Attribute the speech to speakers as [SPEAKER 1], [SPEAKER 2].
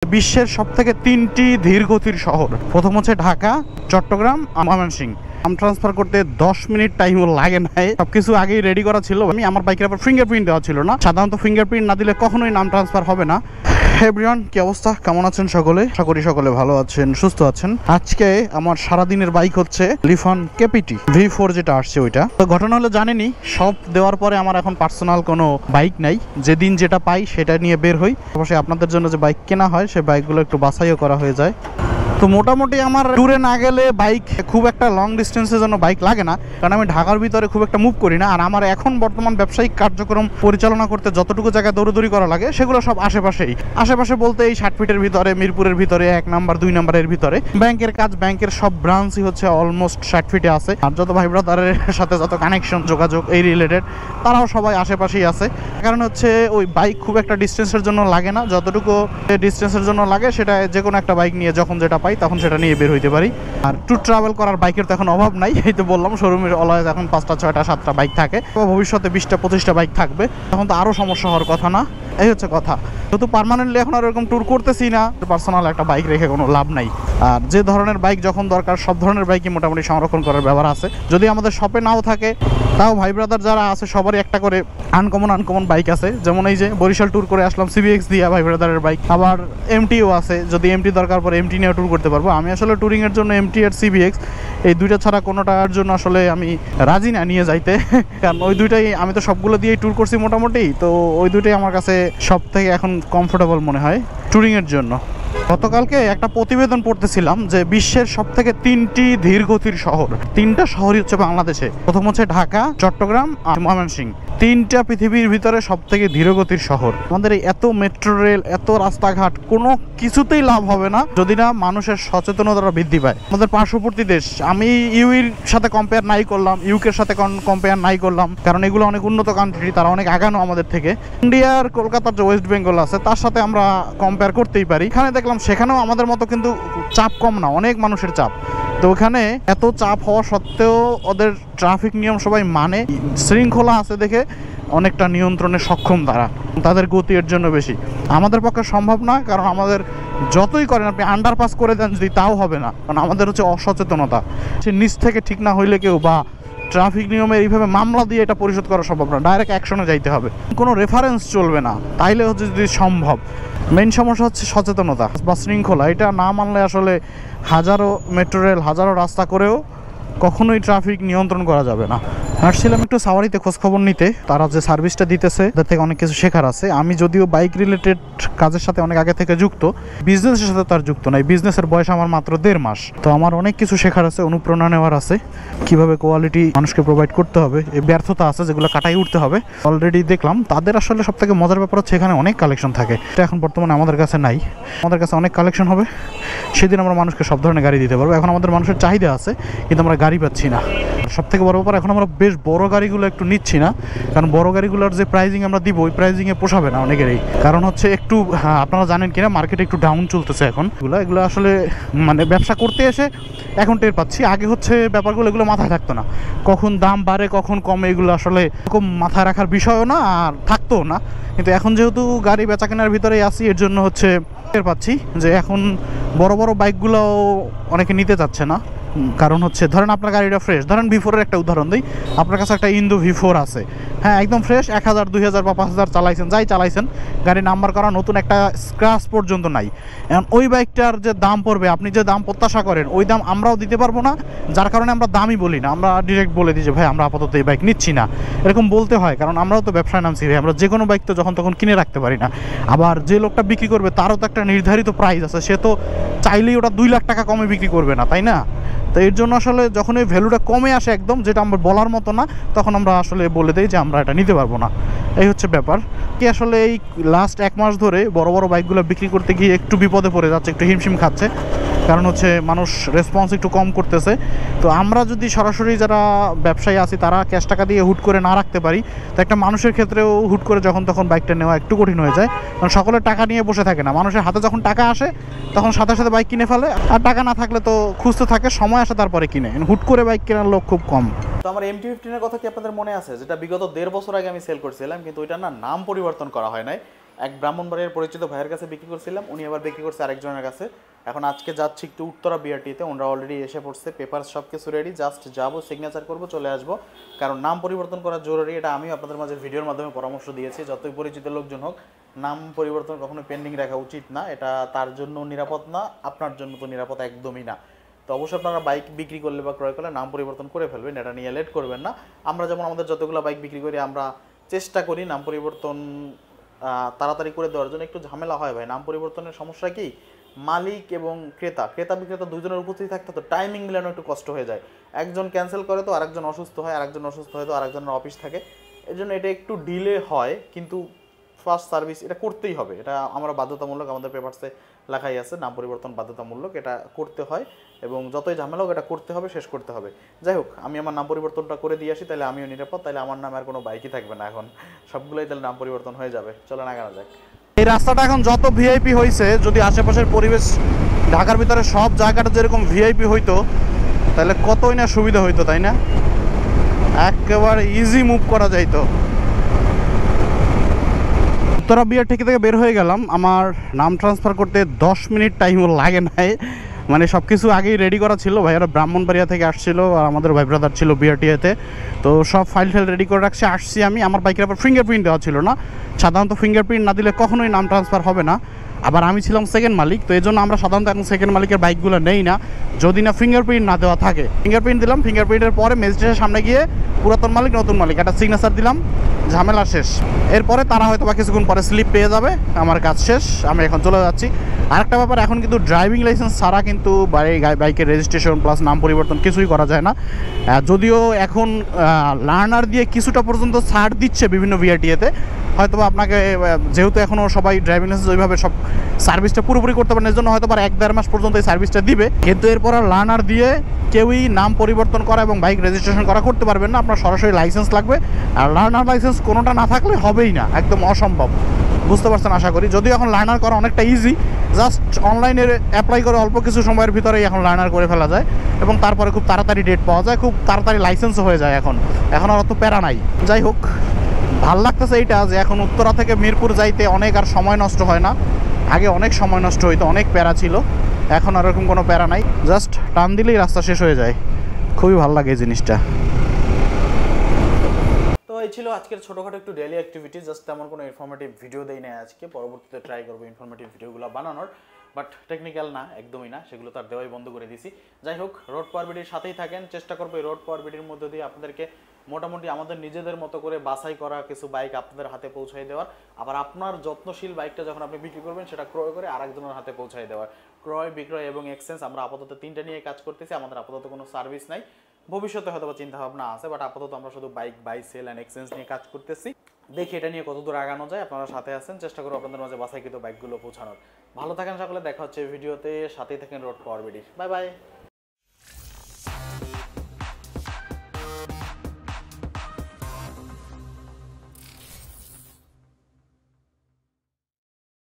[SPEAKER 1] বিশ্বের সবথেকে 3টি ধীরগতির শহর। প্রথম হচ্ছে ঢাকা, চট্টগ্রাম, ময়মনসিংহ। নাম ট্রান্সফার করতে 10 মিনিট টাইমও লাগে নাই, সবকিছু আগেই রেডি করা ছিল। আমার বাইকের আবার ফিঙ্গারপ্রিন্ট দেওয়া ছিল না, সাধারণত ফিঙ্গারপ্রিন্ট না দিলে কখনোই নাম ট্রান্সফার হবে না। এভরিওয়ান, কি অবস্থা, কেমন আছেন সকলে? আশা করি সকলে ভালো আছেন, সুস্থ আছেন। আজকে আমার সারাদিনের বাইক হচ্ছে লিফন কেপিটি V4 যেটা আসছে ওইটা। তো ঘটনা হলো জানেনই, সব দেওয়ার পরে আমার এখন পার্সোনাল কোনো বাইক নাই, যেদিন যেটা পাই সেটা নিয়ে বের হই। অবশ্যই আপনাদের জন্য যে বাইক কেনা হয় সেই বাইকগুলো একটু বাছাইও করা হয়ে যায়। তো মোটামুটি আমার ট্যুরে না গেলে বাইক খুব একটা লং ডিস্টেন্সের জন্য বাইক লাগে না, কারণ আমি ঢাকার ভিতরে খুব একটা মুভ করি না। আর আমার এখন বর্তমান ব্যবসায়িক কার্যক্রম পরিচালনা করতে যতটুকু জায়গায় দৌড়দৌড়ি করা লাগে সেগুলো সব আশেপাশে বলতে এই 60 ফিটের ভিতরে, মিরপুরের ভিতরে, 1 নাম্বার 2 নাম্বারের ভিতরে। ব্যাংকের কাজ, ব্যাংকের সব ব্রাঞ্চই হচ্ছে অলমোস্ট 60 ফিটে আছে। আর যত ভাই ব্রাদারের সাথে যত কানেকশন, যোগাযোগ এই রিলেটেড, তারাও সবাই আশেপাশেই আছে। কারণ হচ্ছে ওই বাইক খুব একটা ডিস্টেন্সের জন্য লাগে না, যতটুকু ডিস্টেন্সের জন্য লাগে সেটা যে কোনো একটা বাইক নিয়ে যখন যেটা পাই তখন সেটা নিয়ে বের হইতে পারি। আর ট্যুর ট্রাভেল করার বাইকের তো এখন অভাব নাই। এই তো বললাম, শোরুমের অলওয়েজ এখন 5টা 6টা 7টা বাইক থাকে, ভবিষ্যতে 20টা 25টা বাইক থাকবে, তখন তো আরও সমস্যা হওয়ার কথা না। এই হচ্ছে কথা। যেহেতু পার্মানেন্টলি এখন আর এরকম ট্যুর করতেছি না, পার্সোনাল একটা বাইক রেখে কোনো লাভ নাই। আর যে ধরনের বাইক যখন দরকার সব ধরনের বাইকই মোটামুটি সংরক্ষণ করার ব্যাপার আছে। যদি আমাদের শপে নাও থাকে তাও ভাই ব্রাদার যারা আছে সবারই একটা করে আনকমন বাইক আছে। যেমন এই যে বরিশাল ট্যুর করে আসলাম CBX দিয়া, ভাই ব্রাদারের বাইক। আবার MTও আছে, যদি MT দরকার পড়ে MT নিয়ে ট্যুর করতে পারবো। আমি আসলে ট্যুরিংয়ের জন্য MT আর CBX এই দুইটা ছাড়া কোনোটার জন্য আসলে আমি রাজি না নিয়ে যাইতে, কারণ ওই দুইটাই আমি তো সবগুলো দিয়েই ট্যুর করছি মোটামুটি। তো ওই দুইটাই আমার কাছে সব থেকে এখন কমফোর্টেবল মনে হয় ট্যুরিংয়ের জন্য। গতকালকে একটা প্রতিবেদন পড়তেছিলাম যে বিশ্বের সবথেকে 3টি ধীরগতির শহর, 3টা শহরই হচ্ছে বাংলাদেশে। প্রথম হচ্ছে ঢাকা, চট্টগ্রাম আর ময়মনসিংহ। 3টা পৃথিবীর ভিতরে সবথেকে ধীরগতির শহর। আমাদের এই এত মেট্রো রেল, এত রাস্তাঘাট, কোনো কিছুতেই লাভ হবে না যদি না মানুষের সচেতনতা বৃদ্ধি পায়। আমাদের পার্শ্ববর্তী দেশ, আমি ইউএর সাথে কম্পেয়ার নাই করলাম, ইউকের সাথে কম্পেয়ার নাই করলাম, কারণ এগুলো অনেক উন্নত কান্ট্রি, তারা অনেক আগানো আমাদের থেকে। ইন্ডিয়ার কলকাতার যে ওয়েস্ট বেঙ্গল আছে তার সাথে আমরা কম্পেয়ার করতেই পারি। এখানে দেখলাম সেখানেও আমাদের মতো কিন্তু চাপ কম না, অনেক মানুষের চাপ। তো ওখানে এত চাপ হওয়া সত্ত্বেও ওদের ট্রাফিক নিয়ম সবাই মানে, শৃঙ্খলা আছে দেখে অনেকটা নিয়ন্ত্রণে সক্ষম তারা, তাদের গতি এর জন্য বেশি। আমাদের পক্ষে সম্ভব না, কারণ আমাদের যতই করেন আপনি আন্ডারপাস করে দেন যদি, তাও হবে না, কারণ আমাদের হচ্ছে অসচেতনতা। সে নিচ থেকে ঠিক না হইলে কেউ বা ট্রাফিক নিয়মে এইভাবে মামলা দিয়ে এটা পরিশোধ করা সম্ভব না, ডাইরেক্ট অ্যাকশনে যাইতে হবে, কোনো রেফারেন্স চলবে না। তাইলে হচ্ছে যদি সম্ভব। মেইন সমস্যা হচ্ছে সচেতনতা বা শৃঙ্খলা, এটা না মানলে আসলে হাজারো মেট্রো রেল, হাজারো রাস্তা করেও কখনোই ট্রাফিক নিয়ন্ত্রণ করা যাবে না। আসছিলাম একটু সাওয়ারিতে খোঁজখবর নিতে, তারা যে সার্ভিসটা দিতেছে তাদের থেকে অনেক কিছু শেখার আছে। আমি যদিও বাইক রিলেটেড কাজের সাথে অনেক আগে থেকে যুক্ত, বিজনেসের সাথে তার যুক্ত নাই। বিজনেসের বয়স আমার মাত্র 1.5 মাস। তো আমার অনেক কিছু শেখার আছে, অনুপ্রেরণা নেওয়ার আছে, কিভাবে কোয়ালিটি মানুষকে প্রোভাইড করতে হবে। এই ব্যর্থতা আছে যেগুলো কাটাই উঠতে হবে। অলরেডি দেখলাম তাদের আসলে সব থেকে মজার ব্যাপার হচ্ছে এখানে অনেক কালেকশন থাকে, এটা এখন বর্তমানে আমাদের কাছে নাই। আমাদের কাছে অনেক কালেকশন হবে, সেদিন আমরা মানুষকে সব ধরনের গাড়ি দিতে পারবো। এখন আমাদের মানুষের চাহিদা আছে কিন্তু আমরা গাড়ি পাচ্ছি না। সব থেকে বড় ব্যাপার, এখন আমরা বেশ বড় গাড়িগুলো একটু নিচ্ছি না, কারণ বড় গাড়িগুলোর যে প্রাইজিং আমরা দিব ওই প্রাইজিংয়ে পোষাবে না অনেকেরই। কারণ হচ্ছে একটু, হ্যাঁ আপনারা জানেন কিনা, মার্কেটে একটু ডাউন চলতেছে এখন। এগুলো আসলে মানে ব্যবসা করতে এসে এখন টের পাচ্ছি। আগে হচ্ছে ব্যাপারগুলো এগুলো মাথায় থাকতো না, কখন দাম বাড়ে কখন কমে এগুলো আসলে এরকম মাথায় রাখার বিষয়ও না, আর থাকতো না। কিন্তু এখন যেহেতু গাড়ি বেচা কেনার ভিতরেই আসি, এর জন্য হচ্ছে টের পাচ্ছি যে এখন বড় বড় বাইকগুলোও অনেকে নিতে চাচ্ছে না। কারণ হচ্ছে ধরেন আপনার গাড়িটা ফ্রেশ, ধরেন V4 এর একটা উদাহরণ দিই, আপনার কাছে একটা ইন্দো V4 আছে, হ্যাঁ একদম ফ্রেশ, 1000 2000 বা 5000 চালাইছেন, যাই চালাইছেন, গাড়ি নাম্বার করা নতুন, একটা স্ক্র্যাচ পর্যন্ত নাই। এখন ওই বাইকটার যে দাম পড়বে, আপনি যে দাম প্রত্যাশা করেন ওই দাম আমরাও দিতে পারবো না, যার কারণে আমরা দামই বলি না, আমরা ডিরেক্ট বলে দিই যে ভাই আমরা আপাতত এই বাইক নিচ্ছি না। এরকম বলতে হয়, কারণ আমরাও তো ব্যবসায় নামছি ভাই, আমরা যে কোনো বাইক তো যখন তখন কিনে রাখতে পারি না। আবার যে লোকটা বিক্রি করবে তারও তো একটা নির্ধারিত প্রাইস আছে, সে তো চাইলেই ওটা 2 লাখ টাকা কমে বিক্রি করবে না, তাই না? তো এর জন্য আসলে যখন এই ভ্যালুটা কমে আসে একদম, যেটা আমরা বলার মতো না, তখন আমরা আসলে বলে দিই যে আমরা এটা নিতে পারবো না। এই হচ্ছে ব্যাপার। কি আসলে এই লাস্ট 1 মাস ধরে বড় বড় বাইকগুলো বিক্রি করতে গিয়ে একটু বিপদে পড়ে যাচ্ছে, একটু হিমশিম খাচ্ছে, কারণ হচ্ছে মানুষ রেসপন্স একটু কম করতেছে। তো আমরা যদি সরাসরি যারা ব্যবসায়ী আছি তারা ক্যাশ টাকা দিয়ে হুট করে না রাখতে পারি, তো একটা মানুষের ক্ষেত্রেও হুট করে যখন তখন বাইকটা নেওয়া একটু কঠিন হয়ে যায়, কারণ সকলের টাকা নিয়ে বসে থাকে না। মানুষের হাতে যখন টাকা আসে তখন সাথে সাথে বাইক কিনে ফেলে, আর টাকা না থাকলে তো খুঁজতে থাকে, সময় আসে তারপরে কিনে। হুট করে বাইক কেনার লোক খুব কম।
[SPEAKER 2] তো আমার MT-15 এর কথা কি আপনাদের মনে আছে, যেটা বিগত 1.5 বছর আগে আমি সেল করছিলাম, কিন্তু ওইটার না নাম পরিবর্তন করা হয় নাই।
[SPEAKER 1] এক ব্রাহ্মণবাড়িয়ার পরিচিত ভাইয়ের কাছে বিক্রি করছিলাম, উনি আবার বিক্রি করছে আরেকজনের কাছে। এখন আজকে যাচ্ছি একটু উত্তরা বিআরটিতে, ওনারা অলরেডি এসে পড়ছে, পেপার সব কিছু রেডি, জাস্ট যাবো, সিগনেচার করবো, চলে আসবো। কারণ নাম পরিবর্তন করা জরুরি, এটা আমিও আপনাদের মাঝে ভিডিওর মাধ্যমে পরামর্শ দিয়েছি। যতই পরিচিত লোকজন হোক, নাম পরিবর্তন কখনো পেন্ডিং রাখা উচিত না, এটা তার জন্য নিরাপদ না, আপনার জন্য তো নিরাপদ একদমই না। তো অবশ্যই আপনারা বাইক বিক্রি করলে বা ক্রয় করলে নাম পরিবর্তন করে ফেলবেন, এটা নিয়ে লেট করবেন না। আমরা যেমন আমাদের যতগুলো বাইক বিক্রি করি, আমরা চেষ্টা করি নাম পরিবর্তন তাড়াতাড়ি করে দেওয়ার জন্য। একটু ঝামেলা হয় ভাই, নাম পরিবর্তনের সমস্যা কি, মালিক এবং ক্রেতা বিক্রেতা দুজনের উপস্থিত থাকতে তো টাইমিং মিলানো একটু কষ্ট হয়ে যায়। একজন ক্যান্সেল করে তো আরেকজন অসুস্থ হয়, আরেকজন অসুস্থ হয় তো আরেকজনের অফিস থাকে, এই জন্য এটা একটু ডিলে হয়। কিন্তু ফার্স্ট সার্ভিস এটা করতেই হবে, এটা আমরা বাধ্যতামূলক, আমাদের পেপারসে লেখাই আছে নাম পরিবর্তন বাধ্যতামূলক, এটা করতে হয়। এবং যতই ঝামেলা হোক এটা করতে হবে, শেষ করতে হবে। যাই হোক, আমি আমার নাম পরিবর্তনটা করে দিয়ে আসি, তাহলে আমিও নিরাপদ, তাহলে আমার নামে আর কোনো বাইকই থাকবে না, এখন সবগুলোই তাহলে নাম পরিবর্তন হয়ে যাবে। চলো না, কেনা যাক। এই রাস্তাটা এখন যত ভিআইপি হয়েছে, যদি আশেপাশের পরিবেশ ঢাকার ভিতরে সব জায়গাটা যেরকম ভিআইপি হইতো, তাহলে কতই না সুবিধা হইতো, তাই না? একেবারে ইজি মুভ করা যাইতো। উত্তরা বিআরটি থেকে বের হয়ে গেলাম, আমার নাম ট্রান্সফার করতে 10 মিনিট টাইমও লাগে নাই, মানে সব কিছু আগেই রেডি করা ছিল। ভাইয়ারা ব্রাহ্মণবাড়িয়া থেকে আসছিল আর আমাদের ভাই ব্রাদার ছিল বিআরটিএতে, তো সব ফাইল রেডি করে রাখছি। আসছি আমি, আমার বাইকের আবার ফিঙ্গারপ্রিন্ট দেওয়া ছিল না, সাধারণত ফিঙ্গারপ্রিন্ট না দিলে কখনোই নাম ট্রান্সফার হবে না। আবার আমি ছিলাম সেকেন্ড মালিক, তো এই জন্য আমরা সাধারণত এখন সেকেন্ড মালিকের বাইকগুলো নেই না যদি না ফিঙ্গারপ্রিন্ট না দেওয়া থাকে। ফিঙ্গারপ্রিন্ট দিলাম, ফিঙ্গারপ্রিন্টের পরে ম্যাজিস্ট্রেটের সামনে গিয়ে পুরাতন মালিক নতুন মালিক একটা সিগনেচার দিলাম, ঝামেলা শেষ। এরপরে তারা হয়তো বা কিছুক্ষণ পরে স্লিপ পেয়ে যাবে, আমার কাজ শেষ, আমি এখন চলে যাচ্ছি। আরেকটা ব্যাপার, এখন কিন্তু ড্রাইভিং লাইসেন্স ছাড়া কিন্তু বাইকের রেজিস্ট্রেশন প্লাস নাম পরিবর্তন কিছুই করা যায় না। যদিও এখন লার্নার দিয়ে কিছুটা পর্যন্ত ছাড় দিচ্ছে বিভিন্ন বিআরটিএতে, হয়তো বা আপনাকে যেহেতু এখনও সবাই ড্রাইভিং লাইসেন্স ওইভাবে সব সার্ভিসটা পুরোপুরি করতে পারেন, এর জন্য হয়তো বা 1-1.5 মাস পর্যন্ত এই সার্ভিসটা দিবে। কিন্তু এরপর আর লার্নার দিয়ে কেউই নাম পরিবর্তন করা এবং বাইক রেজিস্ট্রেশন করা করতে পারবেন না, আপনার সরাসরি লাইসেন্স লাগবে। আর লার্নার লাইসেন্স কোনোটা না থাকলে হবেই না, একদম অসম্ভব। বুঝতে পারছেন আশা করি। যদিও এখন লার্নার করা অনেকটা ইজি, জাস্ট অনলাইনে অ্যাপ্লাই করে অল্প কিছু সময়ের ভিতরেই এখন লার্নার করে ফেলা যায় এবং তারপরে খুব তাড়াতাড়ি ডেট পাওয়া যায়, খুব তাড়াতাড়ি লাইসেন্সও হয়ে যায়। এখন আর অত প্যারা নাই। যাই হোক, ভাল লাগতেছে এইটা যে এখন উত্তরা থেকে মিরপুর যাইতে অনেক আর সময় নষ্ট হয় না। আগে অনেক সময় নষ্ট হইতো, অনেক প্যারা ছিল, এখন আর এরকম কোনো প্যারা নাই, জাস্ট টান দিলেই রাস্তা শেষ হয়ে যায়। খুবই ভালো লাগে এই জিনিসটা। তো এই ছিল আজকের ছোটোখাটো একটু ডেইলি অ্যাক্টিভিটি, জাস্ট তেমন কোনো ইনফরমেটিভ ভিডিও দেই না আজকে। পরবর্তীতে ট্রাই করবো ইনফরমেটিভ ভিডিওগুলো বানানোর, বাট টেকনিক্যাল না, একদমই না, সেগুলো তার দেওয়াই বন্ধ করে দিছি। যাই হোক, রোড পাওয়ার বিডির সাথেই থাকেন, চেষ্টা করবো এই রোড পাওয়ার বিডির মধ্যে দিয়ে আপনাদেরকে মোটামুটি আমাদের নিজেদের মতো করে বাছাই করা কিছু বাইক আপনাদের হাতে পৌঁছাই দেওয়ার, আবার আপনার যত্নশীল বাইকটা যখন আপনি বিক্রি করবেন সেটা ক্রয় করে আরেকজনের হাতে পৌঁছাই দেওয়ার। ক্রয়, বিক্রয় এবং এক্সচেঞ্জ, আমরা আপাতত 3টা নিয়ে কাজ করতেছি, আমাদের আপাতত কোনো সার্ভিস নাই। ভবিষ্যতে হয়তো চিন্তা ভাবনা আছে, বাট আপাতত আমরা শুধু bike buy sell and exchange নিয়ে কাজ করতেছি। দেখি এটা নিয়ে কতদূর আগানো যায়, আপনারা সাথে আছেন, চেষ্টা করবো আপনাদের মাঝে বাছাইকৃত বাইকগুলো পৌঁছানোর। ভালো থাকেন সকলে, দেখা হচ্ছে ভিডিওতে, সাথেই থাকেন রোড পাওয়ার বিডি। Bye bye.